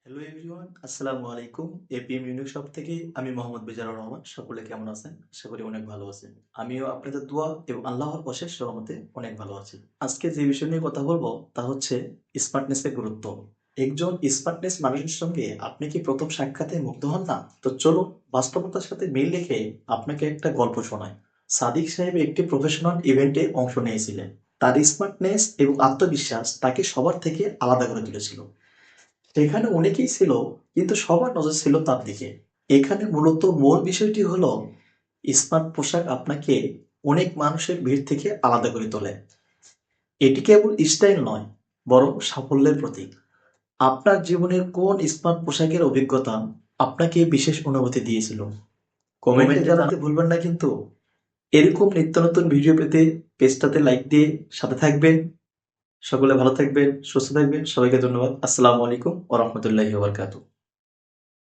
Hello everyone, আসসালামু আলাইকুম। APM unique shop থেকে আমি মোহাম্মদ বেজারুর রহমান। সকলে কেমন আছেন? আশা করি অনেক ভালো আছেন। আমিও আপনাদের দোয়া এবং আল্লাহর অশেষ রহমতে অনেক ভালো আছি। আজকে যে বিষয় নিয়ে কথা বলবো তা হচ্ছে স্মার্টনেসের গুরুত্ব। একজন স্মার্টনেস মানুষের সঙ্গে আপনি কি প্রথম সাক্ষাতে মুগ্ধ হন না? তো চলুন বাস্তবতার সাথে মিল রেখে আপনাকে একটা গল্প শোনাই। সাদিক সাহেব একটি প্রফেশনাল ইভেন্টে অংশ নিয়েছিলেন। তার স্মার্টনেস এবং আত্মবিশ্বাস তাকে সবার থেকে আলাদা করে তুলেছিল। সেখানে অনেকেই ছিল, কিন্তু সবার নজর ছিল তার দিকে। এখানে মূলত মূল বিষয়টি হলো স্মার্ট পোশাক আপনাকে অনেক মানুষের ভিড় থেকে আলাদা করে তোলে। এটি কেবল স্টাইল নয়, বরং সাফল্যের প্রতীক। আপনার জীবনের কোন স্মার্ট পোশাকের অভিজ্ঞতা আপনাকে বিশেষ অনুভূতি দিয়েছিল? কমেন্টে জানাতে ভুলবেন না কিন্তু। এরকম নিত্য নতুন ভিডিও পেতে পেজটাতে লাইক দিয়ে সাথে থাকবেন। সকলে ভালো থাকবেন, সুস্থ থাকবেন। সবাইকে ধন্যবাদ। আসসালামু আলাইকুম ওয়া রাহমাতুল্লাহি ওয়া বারাকাতুহু।